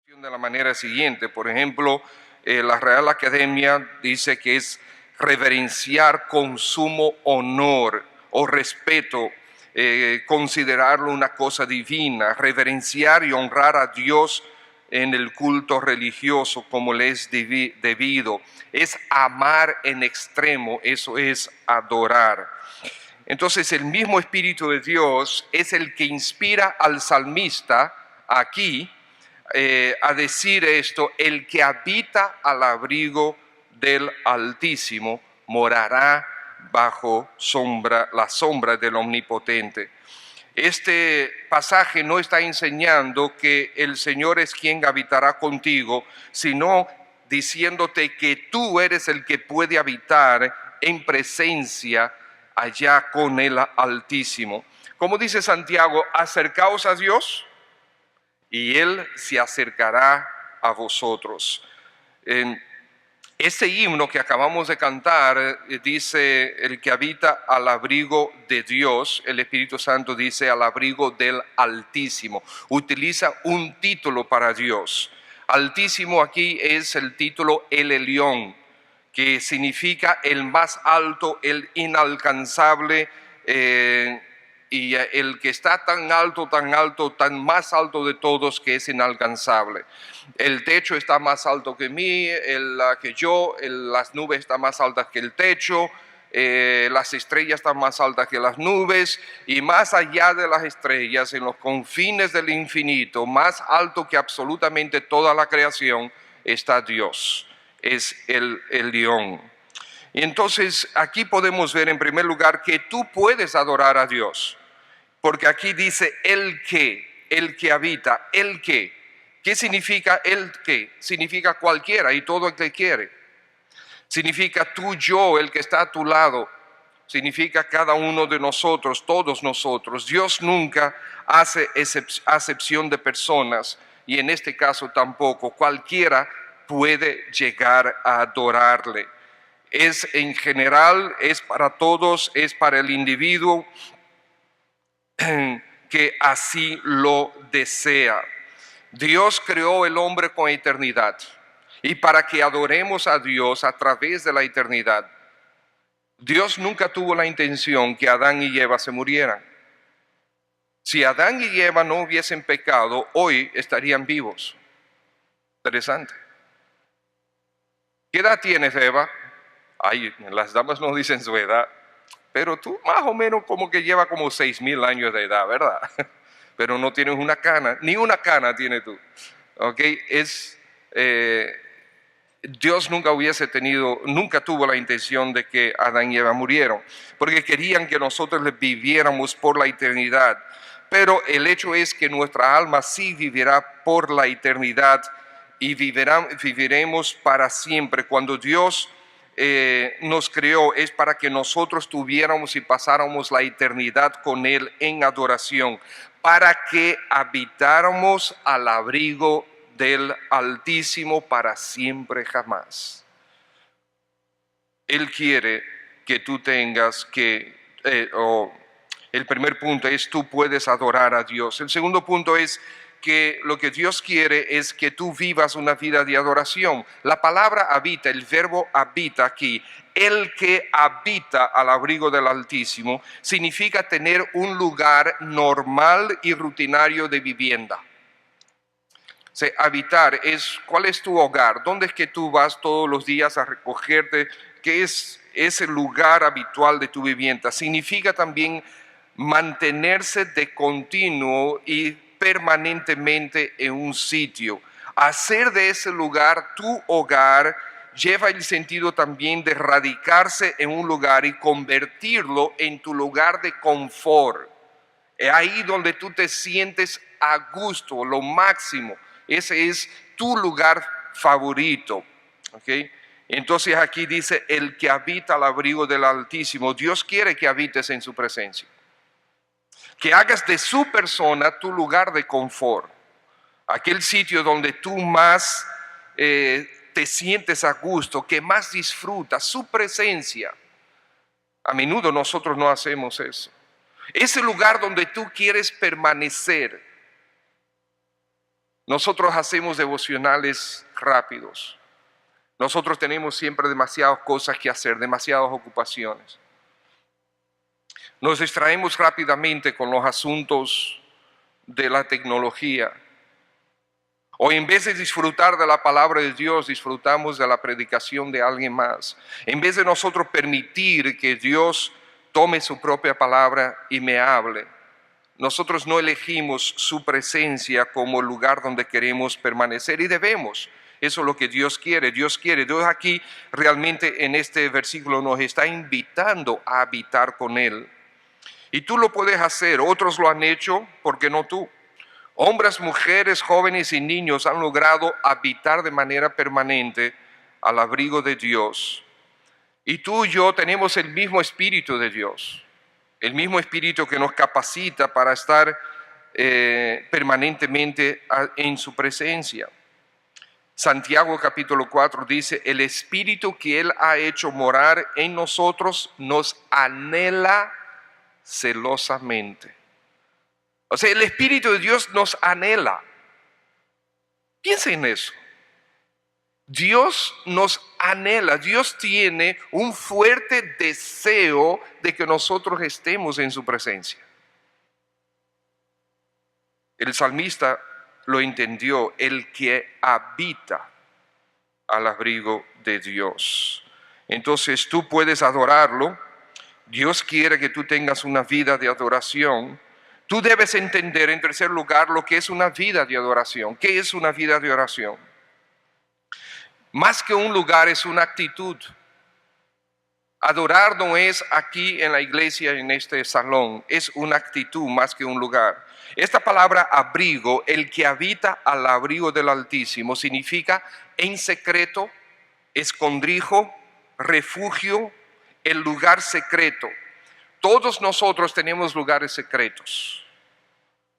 de la manera siguiente. Por ejemplo, la Real Academia dice que es reverenciar con sumo honor o respeto, considerarlo una cosa divina, reverenciar y honrar a Dios en el culto religioso como le es debido. Es amar en extremo, eso es adorar. Entonces el mismo Espíritu de Dios es el que inspira al salmista aquí a decir esto: el que habita al abrigo del Altísimo morará bajo la sombra del Omnipotente. Este pasaje no está enseñando que el Señor es quien habitará contigo, sino diciéndote que tú eres el que puede habitar en presencia allá con el Altísimo. Como dice Santiago, acercaos a Dios y Él se acercará a vosotros. Este himno que acabamos de cantar dice: el que habita al abrigo de Dios. El Espíritu Santo dice al abrigo del Altísimo. Utiliza un título para Dios. Altísimo aquí es el título El Elyon, que significa el más alto, el inalcanzable, y el que está tan alto, tan más alto de todos, que es inalcanzable. El techo está más alto que mí, las nubes están más altas que el techo, las estrellas están más altas que las nubes, y más allá de las estrellas, en los confines del infinito, más alto que absolutamente toda la creación, está Dios. Es el león. Y entonces aquí podemos ver en primer lugar que tú puedes adorar a Dios, porque aquí dice el que habita, el que. ¿Qué significa el que? Significa cualquiera y todo el que quiere. Significa tú, yo, el que está a tu lado. Significa cada uno de nosotros, todos nosotros. Dios nunca hace acepción de personas, y en este caso tampoco. Cualquiera puede llegar a adorarle. Es en general, es para todos, es para el individuo que así lo desea. Dios creó el hombre con eternidad, y para que adoremos a Dios a través de la eternidad. Dios nunca tuvo la intención que Adán y Eva se murieran. Si Adán y Eva no hubiesen pecado, hoy estarían vivos. Interesante. ¿Qué edad tienes, Eva? Ay, las damas no dicen su edad, pero tú más o menos como que lleva como 6,000 años de edad, ¿verdad? Pero no tienes una cana, ni una cana tienes tú. ¿Ok? Dios nunca tuvo la intención de que Adán y Eva murieran, porque querían que nosotros viviéramos por la eternidad. Pero el hecho es que nuestra alma sí vivirá por la eternidad, y viviremos para siempre. Cuando Dios nos creó, es para que nosotros tuviéramos y pasáramos la eternidad con Él en adoración, para que habitáramos al abrigo del Altísimo para siempre jamás. Él quiere que tú tengas el primer punto es: tú puedes adorar a Dios. El segundo punto es que lo que Dios quiere es que tú vivas una vida de adoración. La palabra habita, el verbo habita aquí, el que habita al abrigo del Altísimo, significa tener un lugar normal y rutinario de vivienda. Habitar es: ¿cuál es tu hogar? ¿Dónde es que tú vas todos los días a recogerte? ¿Qué es ese lugar habitual de tu vivienda? Significa también mantenerse de continuo y permanentemente en un sitio. Hacer de ese lugar tu hogar lleva el sentido también de radicarse en un lugar y convertirlo en tu lugar de confort. Es ahí donde tú te sientes a gusto, lo máximo. Ese es tu lugar favorito. ¿Okay? Entonces aquí dice: el que habita al abrigo del Altísimo. Dios quiere que habites en su presencia, que hagas de su persona tu lugar de confort, aquel sitio donde tú más te sientes a gusto, que más disfrutas su presencia. A menudo nosotros no hacemos eso. Ese lugar donde tú quieres permanecer. Nosotros hacemos devocionales rápidos. Nosotros tenemos siempre demasiadas cosas que hacer, demasiadas ocupaciones. Nos distraemos rápidamente con los asuntos de la tecnología. O en vez de disfrutar de la palabra de Dios, disfrutamos de la predicación de alguien más. En vez de nosotros permitir que Dios tome su propia palabra y me hable, nosotros no elegimos su presencia como el lugar donde queremos permanecer y debemos. Eso es lo que Dios quiere. Dios aquí realmente en este versículo nos está invitando a habitar con Él. Y tú lo puedes hacer, otros lo han hecho, ¿por qué no tú? Hombres, mujeres, jóvenes y niños han logrado habitar de manera permanente al abrigo de Dios. Y tú y yo tenemos el mismo Espíritu de Dios, el mismo Espíritu que nos capacita para estar permanentemente en su presencia. Santiago capítulo 4 dice, el Espíritu que Él ha hecho morar en nosotros nos anhela celosamente. O sea, el Espíritu de Dios nos anhela. Piensa en eso. Dios nos anhela. Dios tiene un fuerte deseo de que nosotros estemos en su presencia. El salmista lo entendió, el que habita al abrigo de Dios. Entonces tú puedes adorarlo. Dios quiere que tú tengas una vida de adoración. Tú debes entender, en tercer lugar, lo que es una vida de adoración. ¿Qué es una vida de oración? Más que un lugar, es una actitud. Adorar no es aquí en la iglesia, en este salón. Es una actitud más que un lugar. Esta palabra abrigo, el que habita al abrigo del Altísimo, significa en secreto, escondrijo, refugio, el lugar secreto. Todos nosotros tenemos lugares secretos.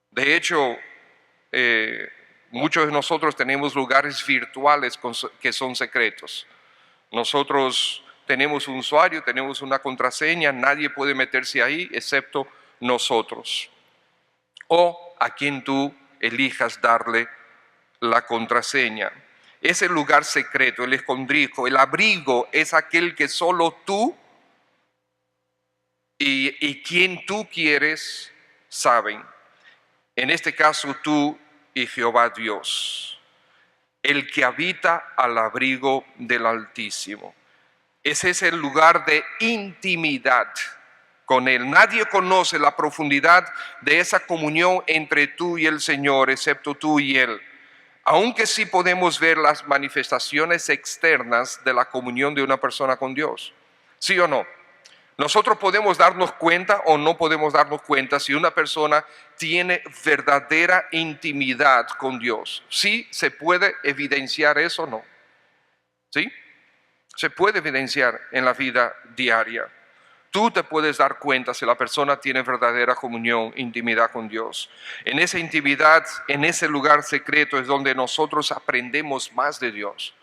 De hecho, muchos de nosotros tenemos lugares virtuales que son secretos. Nosotros tenemos un usuario, tenemos una contraseña, nadie puede meterse ahí excepto nosotros. O a quien tú elijas darle la contraseña. Ese lugar secreto, el escondrijo, el abrigo es aquel que solo tú y quien tú quieres saben. En este caso tú y Jehová Dios, el que habita al abrigo del Altísimo. Ese es el lugar de intimidad con Él. Nadie conoce la profundidad de esa comunión entre tú y el Señor, excepto tú y Él. Aunque sí podemos ver las manifestaciones externas de la comunión de una persona con Dios. ¿Sí o no? Nosotros podemos darnos cuenta o no podemos darnos cuenta si una persona tiene verdadera intimidad con Dios. Sí, se puede evidenciar eso o no. ¿Sí? Se puede evidenciar en la vida diaria. Tú te puedes dar cuenta si la persona tiene verdadera comunión, intimidad con Dios. En esa intimidad, en ese lugar secreto es donde nosotros aprendemos más de Dios.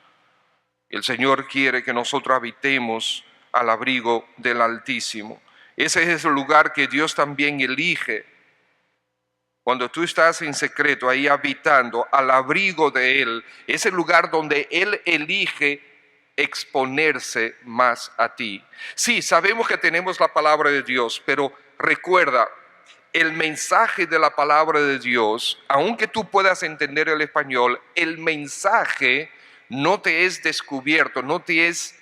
El Señor quiere que nosotros habitemos al abrigo del Altísimo. Ese es el lugar que Dios también elige. Cuando tú estás en secreto, ahí habitando al abrigo de Él, es el lugar donde Él elige exponerse más a ti. Sí, sabemos que tenemos la palabra de Dios, pero recuerda, el mensaje de la palabra de Dios, aunque tú puedas entender el español, el mensaje no te es descubierto, no te es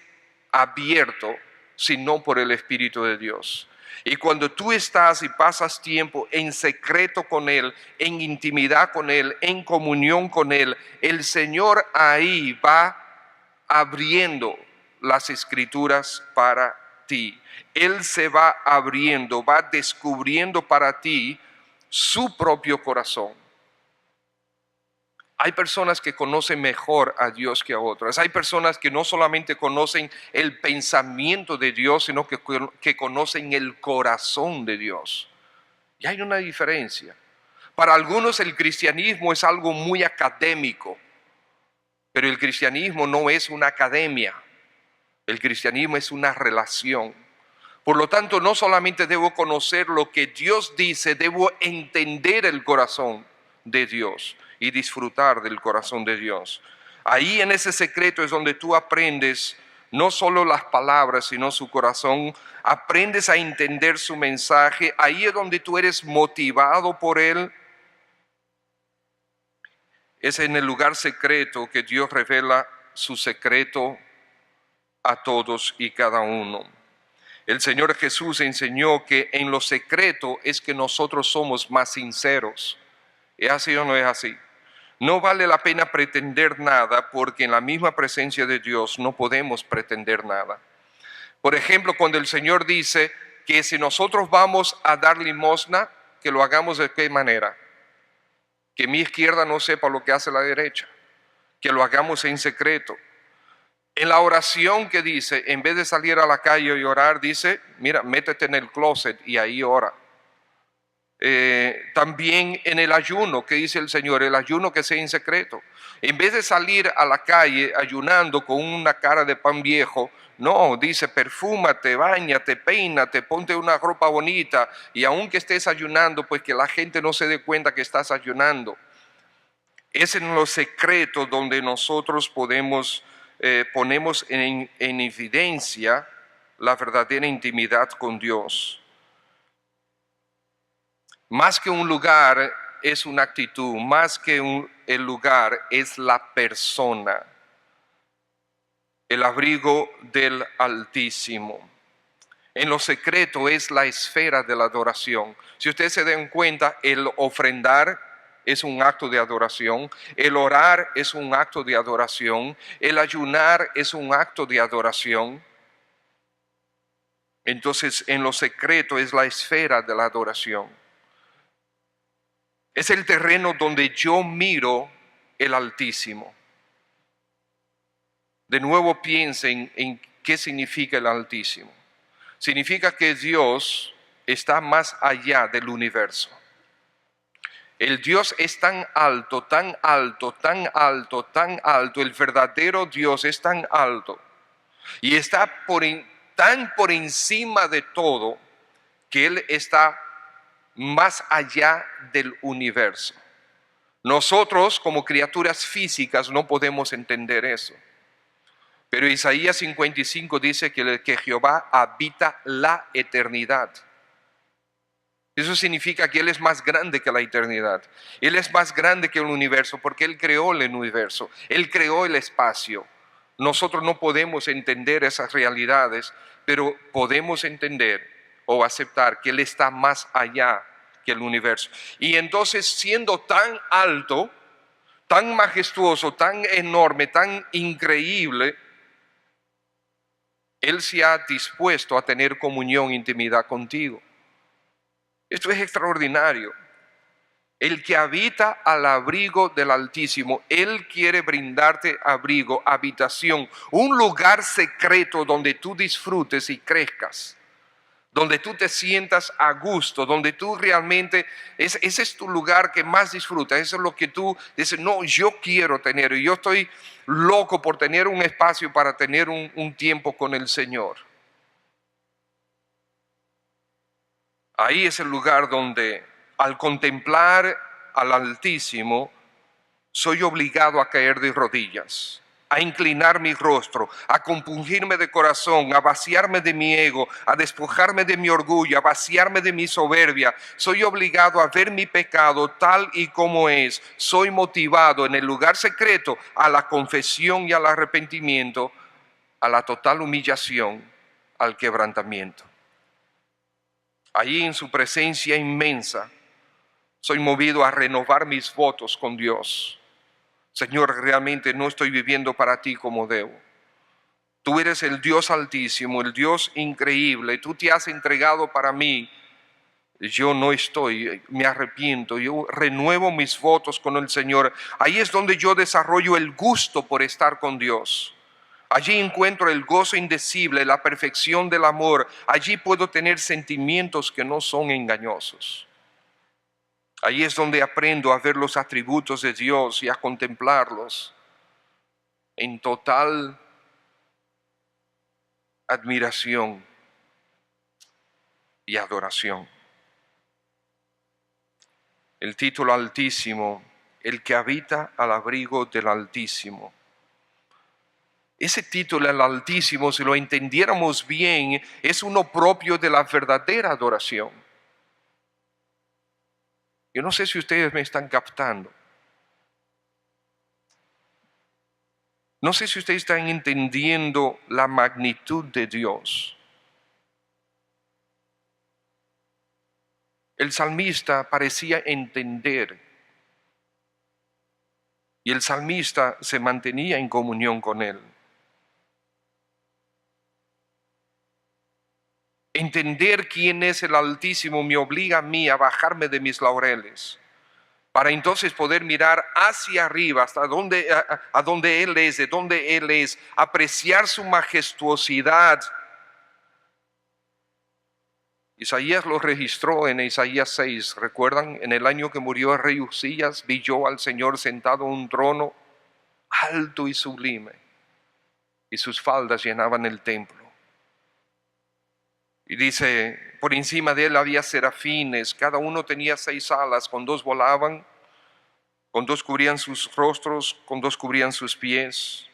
abierto, sino por el Espíritu de Dios. Y cuando tú estás y pasas tiempo en secreto con Él, en intimidad con Él, en comunión con Él, el Señor ahí va abriendo las Escrituras para ti. Él se va abriendo, va descubriendo para ti su propio corazón. Hay personas que conocen mejor a Dios que a otras. Hay personas que no solamente conocen el pensamiento de Dios, sino que conocen el corazón de Dios. Y hay una diferencia. Para algunos el cristianismo es algo muy académico, pero el cristianismo no es una academia. El cristianismo es una relación. Por lo tanto, no solamente debo conocer lo que Dios dice, debo entender el corazón de Dios. y disfrutar del corazón de Dios. Ahí en ese secreto es donde tú aprendes no solo las palabras, sino su corazón. Aprendes a entender su mensaje. Ahí es donde tú eres motivado por Él. Es en el lugar secreto que Dios revela su secreto a todos y cada uno. El Señor Jesús enseñó que en lo secreto es que nosotros somos más sinceros. ¿Es así o no es así? No vale la pena pretender nada, porque en la misma presencia de Dios no podemos pretender nada. Por ejemplo, cuando el Señor dice que si nosotros vamos a dar limosna, que lo hagamos de qué manera. Que mi izquierda no sepa lo que hace la derecha. Que lo hagamos en secreto. En la oración que dice, en vez de salir a la calle y orar, dice, mira, métete en el closet y ahí ora. También en el ayuno, que dice el Señor, el ayuno que sea en secreto. En vez de salir a la calle ayunando con una cara de pan viejo, no, dice, perfúmate, báñate, peínate, ponte una ropa bonita, y aunque estés ayunando, pues que la gente no se dé cuenta que estás ayunando. Es en lo secreto donde nosotros ponemos en evidencia la verdadera intimidad con Dios. Más que un lugar es una actitud, más que el lugar es la persona, el abrigo del Altísimo. En lo secreto es la esfera de la adoración. Si ustedes se dan cuenta, el ofrendar es un acto de adoración, el orar es un acto de adoración, el ayunar es un acto de adoración. Entonces, en lo secreto es la esfera de la adoración. Es el terreno donde yo miro el Altísimo. De nuevo piensen en qué significa el Altísimo. Significa que Dios está más allá del universo. El Dios es tan alto, tan alto, tan alto, tan alto. El verdadero Dios es tan alto y está tan por encima de todo que Él está más allá del universo. Nosotros como criaturas físicas no podemos entender eso. Pero Isaías 55 dice que Jehová habita la eternidad. Eso significa que Él es más grande que la eternidad. Él es más grande que el universo porque Él creó el universo. Él creó el espacio. Nosotros no podemos entender esas realidades, pero podemos entender o aceptar que Él está más allá que el universo. Y entonces, siendo tan alto, tan majestuoso, tan enorme, tan increíble, Él se ha dispuesto a tener comunión, intimidad contigo. Esto es extraordinario. El que habita al abrigo del Altísimo, Él quiere brindarte abrigo, habitación, un lugar secreto donde tú disfrutes y crezcas, donde tú te sientas a gusto, donde tú realmente, ese es tu lugar que más disfrutas, eso es lo que tú dices, no, yo quiero tener, y yo estoy loco por tener un espacio para tener un tiempo con el Señor. Ahí es el lugar donde al contemplar al Altísimo soy obligado a caer de rodillas, a inclinar mi rostro, a compungirme de corazón, a vaciarme de mi ego, a despojarme de mi orgullo, a vaciarme de mi soberbia. Soy obligado a ver mi pecado tal y como es. Soy motivado en el lugar secreto a la confesión y al arrepentimiento, a la total humillación, al quebrantamiento. Allí en su presencia inmensa, soy movido a renovar mis votos con Dios. Señor, realmente no estoy viviendo para ti como debo. Tú eres el Dios altísimo, el Dios increíble. Tú te has entregado para mí. Yo no estoy, me arrepiento. Yo renuevo mis votos con el Señor. Ahí es donde yo desarrollo el gusto por estar con Dios. Allí encuentro el gozo indecible, la perfección del amor. Allí puedo tener sentimientos que no son engañosos. Allí es donde aprendo a ver los atributos de Dios y a contemplarlos en total admiración y adoración. El título Altísimo el que habita al abrigo del Altísimo. Ese título, el Altísimo, si lo entendiéramos bien, es uno propio de la verdadera adoración. Yo no sé si ustedes me están captando. No sé si ustedes están entendiendo la magnitud de Dios. El salmista parecía entender y el salmista se mantenía en comunión con él. Entender quién es el Altísimo me obliga a mí a bajarme de mis laureles, para entonces poder mirar hacia arriba, hasta donde, a donde Él es, de donde Él es, apreciar su majestuosidad. Isaías lo registró en Isaías 6, ¿recuerdan? En el año que murió el rey Uzías, vi yo al Señor sentado en un trono alto y sublime, y sus faldas llenaban el templo. Y dice, por encima de él había serafines, cada uno tenía 6 alas, con 2 volaban, con 2 cubrían sus rostros, con 2 cubrían sus pies.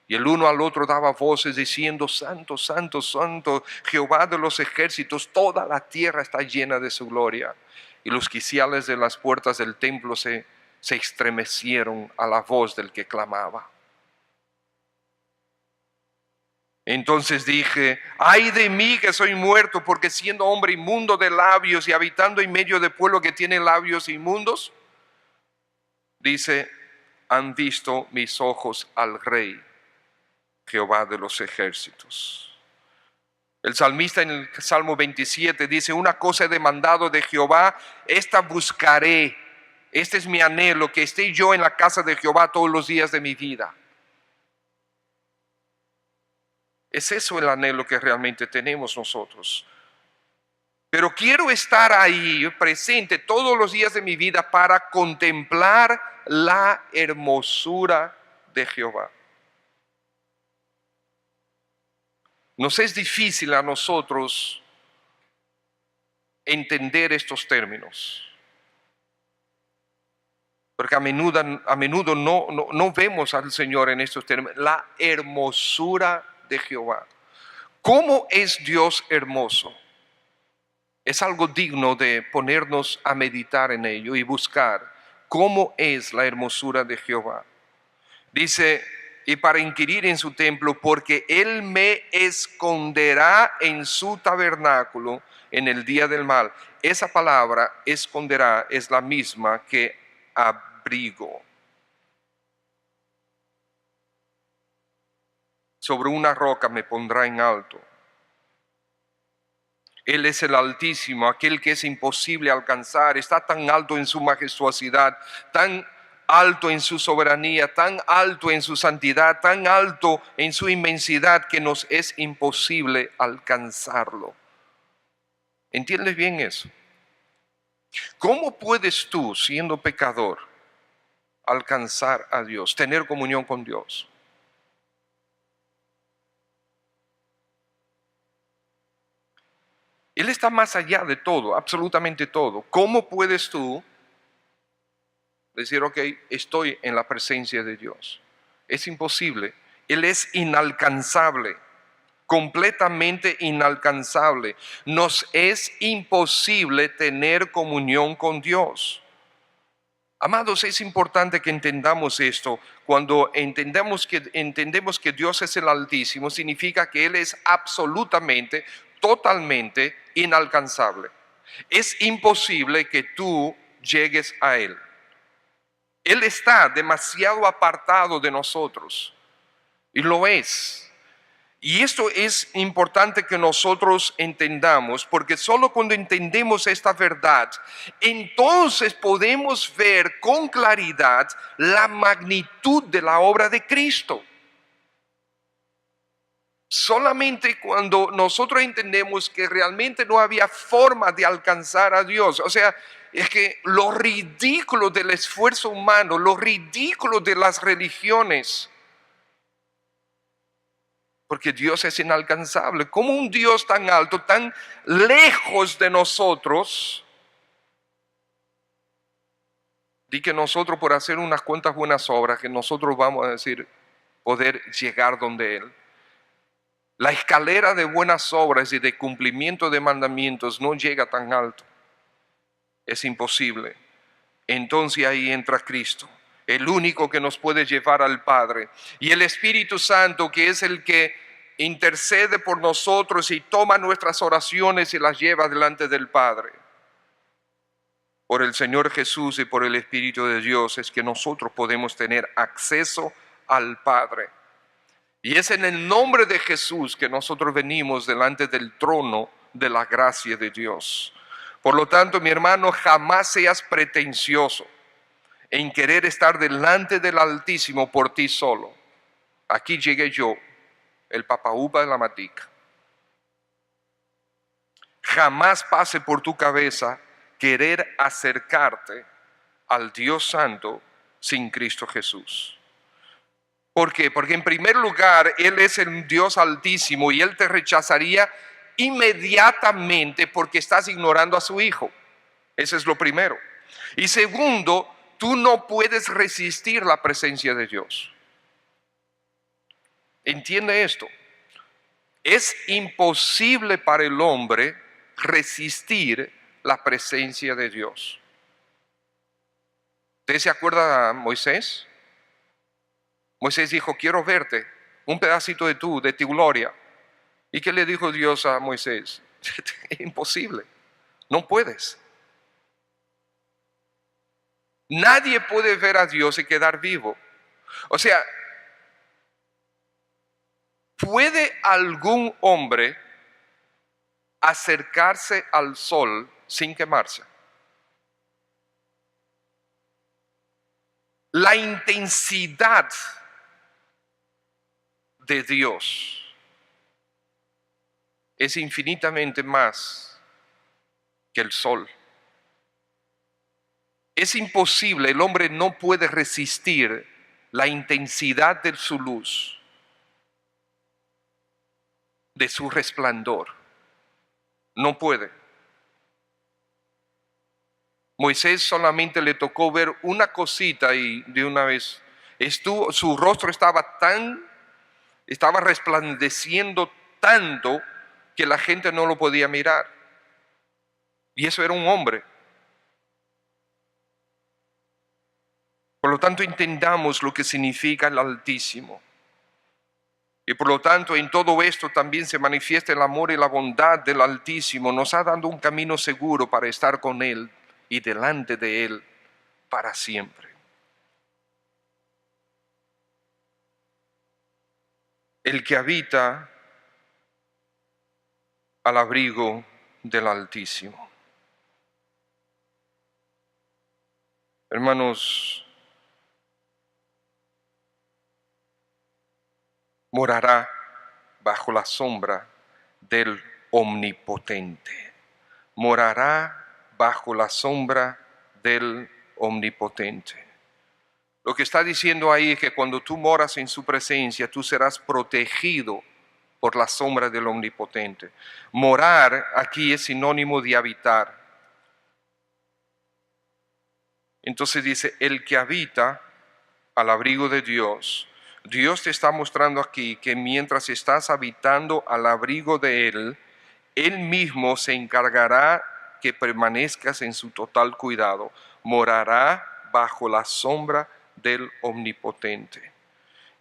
Y el uno al otro daba voces diciendo, Santo, Santo, Santo, Jehová de los ejércitos, toda la tierra está llena de su gloria. Y los quiciales de las puertas del templo se estremecieron a la voz del que clamaba. Entonces dije, ay de mí que soy muerto, porque siendo hombre inmundo de labios y habitando en medio de pueblo que tiene labios inmundos, dice, han visto mis ojos al Rey, Jehová de los ejércitos. El salmista en el Salmo 27 dice, una cosa he demandado de Jehová, esta buscaré, este es mi anhelo, que esté yo en la casa de Jehová todos los días de mi vida. Es eso el anhelo que realmente tenemos nosotros. Pero quiero estar ahí presente todos los días de mi vida para contemplar la hermosura de Jehová. Nos es difícil a nosotros entender estos términos, porque a menudo no vemos al Señor en estos términos. La hermosura de Jehová. ¿Cómo es Dios hermoso? Es algo digno de ponernos a meditar en ello y buscar cómo es la hermosura de Jehová. Dice, y para inquirir en su templo, porque Él me esconderá en su tabernáculo en el día del mal. Esa palabra, esconderá, es la misma que abrigo. Sobre una roca me pondrá en alto. Él es el Altísimo, aquel que es imposible alcanzar. Está tan alto en su majestuosidad, tan alto en su soberanía, tan alto en su santidad, tan alto en su inmensidad que nos es imposible alcanzarlo. ¿Entiendes bien eso? ¿Cómo puedes tú, siendo pecador, alcanzar a Dios, tener comunión con Dios? Él está más allá de todo, absolutamente todo. ¿Cómo puedes tú decir, ok, estoy en la presencia de Dios? Es imposible. Él es inalcanzable, completamente inalcanzable. Nos es imposible tener comunión con Dios. Amados, es importante que entendamos esto. Cuando entendemos que Dios es el Altísimo, significa que Él es absolutamente, totalmente inalcanzable. Es imposible que tú llegues a Él. Él está demasiado apartado de nosotros, y lo es. Y esto es importante que nosotros entendamos, porque solo cuando entendemos esta verdad, entonces podemos ver con claridad la magnitud de la obra de Cristo. Solamente cuando nosotros entendemos que realmente no había forma de alcanzar a Dios, o sea, es que lo ridículo del esfuerzo humano, lo ridículo de las religiones, porque Dios es inalcanzable. ¿Cómo un Dios tan alto, tan lejos de nosotros, Di que nosotros por hacer unas cuantas buenas obras, que nosotros vamos a decir, poder llegar donde Él. La escalera de buenas obras y de cumplimiento de mandamientos no llega tan alto. Es imposible. Entonces ahí entra Cristo, el único que nos puede llevar al Padre. Y el Espíritu Santo, que es el que intercede por nosotros y toma nuestras oraciones y las lleva delante del Padre. Por el Señor Jesús y por el Espíritu de Dios es que nosotros podemos tener acceso al Padre. Y es en el nombre de Jesús que nosotros venimos delante del trono de la gracia de Dios. Por lo tanto, mi hermano, jamás seas pretencioso en querer estar delante del Altísimo por ti solo. Aquí llegué yo, el papaupa de la matica. Jamás pase por tu cabeza querer acercarte al Dios Santo sin Cristo Jesús. ¿Por qué? Porque en primer lugar, Él es el Dios Altísimo y Él te rechazaría inmediatamente porque estás ignorando a su Hijo. Ese es lo primero. Y segundo, tú no puedes resistir la presencia de Dios. ¿Entiende esto? Es imposible para el hombre resistir la presencia de Dios. ¿Usted se acuerda de Moisés? Moisés dijo, quiero verte, un pedacito de tu gloria. ¿Y qué le dijo Dios a Moisés? Es imposible, no puedes. Nadie puede ver a Dios y quedar vivo. O sea, ¿puede algún hombre acercarse al sol sin quemarse? La intensidad de Dios es infinitamente más que el sol. Es imposible, el hombre no puede resistir la intensidad de su luz, de su resplandor. No puede. Moisés solamente le tocó ver una cosita y de una vez su rostro estaba resplandeciendo tanto que la gente no lo podía mirar. Y eso era un hombre. Por lo tanto, entendamos lo que significa el Altísimo. Y por lo tanto, en todo esto también se manifiesta el amor y la bondad del Altísimo. Nos ha dado un camino seguro para estar con Él y delante de Él para siempre. El que habita al abrigo del Altísimo. Hermanos, morará bajo la sombra del Omnipotente. Morará bajo la sombra del Omnipotente. Lo que está diciendo ahí es que cuando tú moras en su presencia, tú serás protegido por la sombra del Omnipotente. Morar aquí es sinónimo de habitar. Entonces dice, el que habita al abrigo de Dios. Dios te está mostrando aquí que mientras estás habitando al abrigo de Él, Él mismo se encargará que permanezcas en su total cuidado. Morará bajo la sombra del Omnipotente.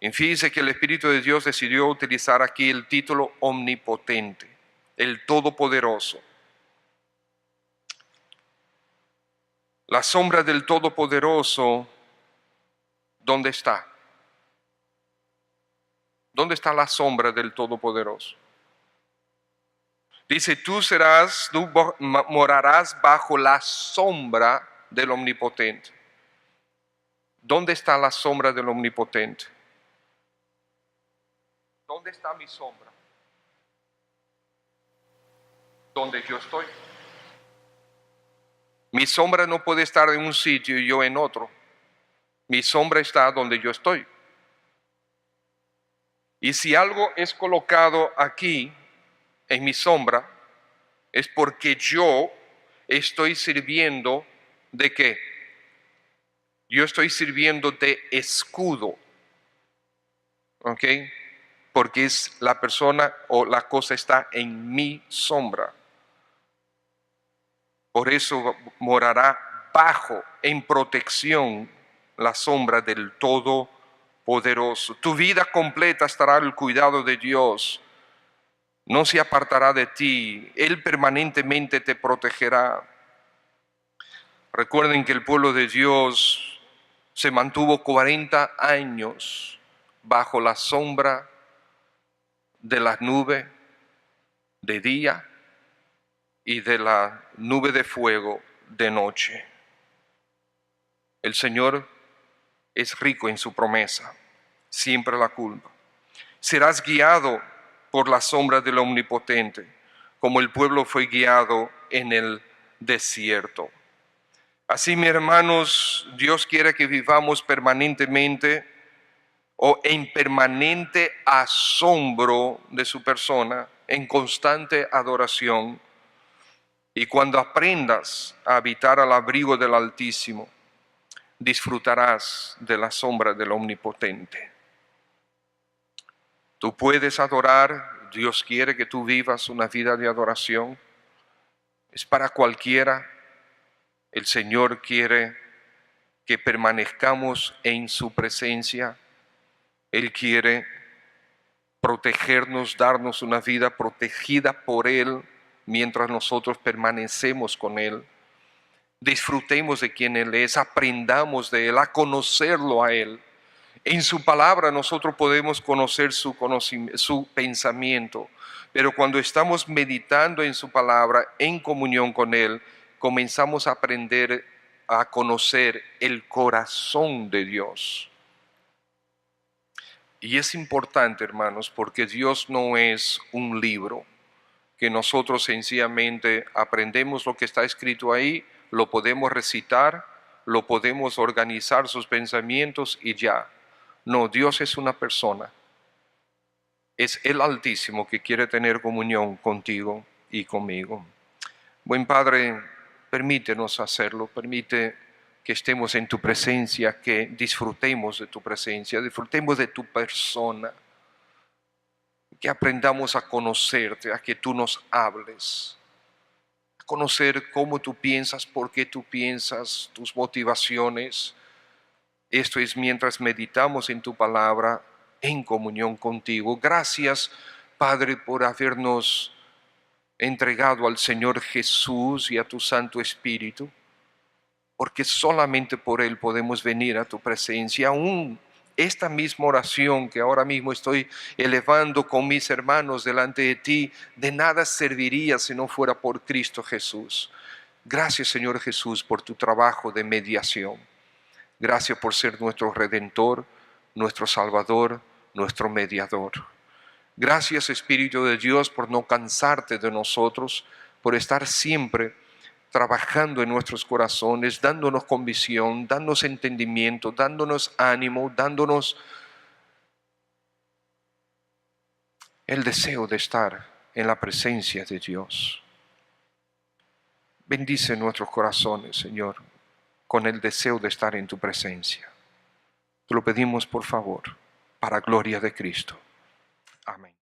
Y fíjense que el Espíritu de Dios decidió utilizar aquí el título omnipotente, el Todopoderoso. La sombra del Todopoderoso, ¿dónde está? ¿Dónde está la sombra del Todopoderoso? Dice, tú morarás bajo la sombra del Omnipotente. ¿Dónde está la sombra del Omnipotente? ¿Dónde está mi sombra? Donde yo estoy. Mi sombra no puede estar en un sitio y yo en otro. Mi sombra está donde yo estoy. Y si algo es colocado aquí en mi sombra, es porque yo estoy sirviendo ¿de qué? Yo estoy sirviendo de escudo, ¿ok? Porque es la persona o la cosa está en mi sombra. Por eso morará bajo, en protección, la sombra del Todopoderoso. Tu vida completa estará al cuidado de Dios. No se apartará de ti. Él permanentemente te protegerá. Recuerden que el pueblo de Dios se mantuvo 40 años bajo la sombra de la nube de día y de la nube de fuego de noche. El Señor es rico en su promesa, siempre la culpa. Serás guiado por la sombra del Omnipotente, como el pueblo fue guiado en el desierto. Así, mis hermanos, Dios quiere que vivamos permanentemente o en permanente asombro de su persona, en constante adoración. Y cuando aprendas a habitar al abrigo del Altísimo, disfrutarás de la sombra del Omnipotente. Tú puedes adorar, Dios quiere que tú vivas una vida de adoración. Es para cualquiera. El Señor quiere que permanezcamos en su presencia. Él quiere protegernos, darnos una vida protegida por Él mientras nosotros permanecemos con Él. Disfrutemos de quien Él es, aprendamos de Él, a conocerlo a Él. En su palabra nosotros podemos conocer su pensamiento, pero cuando estamos meditando en su palabra, en comunión con Él, comenzamos a aprender a conocer el corazón de Dios. Y es importante, hermanos, porque Dios no es un libro que nosotros sencillamente aprendemos lo que está escrito ahí, lo podemos recitar, lo podemos organizar sus pensamientos y ya. No, Dios es una persona. Es el Altísimo que quiere tener comunión contigo y conmigo. Buen Padre, permítenos hacerlo, permite que estemos en tu presencia, que disfrutemos de tu presencia, disfrutemos de tu persona, que aprendamos a conocerte, a que tú nos hables, a conocer cómo tú piensas, por qué tú piensas, tus motivaciones. Esto es mientras meditamos en tu palabra, en comunión contigo. Gracias, Padre, por habernos entregado al Señor Jesús y a tu Santo Espíritu, porque solamente por Él podemos venir a tu presencia. Aún esta misma oración que ahora mismo estoy elevando con mis hermanos delante de ti, de nada serviría si no fuera por Cristo Jesús. Gracias, Señor Jesús, por tu trabajo de mediación. Gracias por ser nuestro Redentor, nuestro Salvador, nuestro Mediador. Gracias, Espíritu de Dios, por no cansarte de nosotros, por estar siempre trabajando en nuestros corazones, dándonos convicción, dándonos entendimiento, dándonos ánimo, dándonos el deseo de estar en la presencia de Dios. Bendice nuestros corazones, Señor, con el deseo de estar en tu presencia. Te lo pedimos, por favor, para gloria de Cristo. Amén.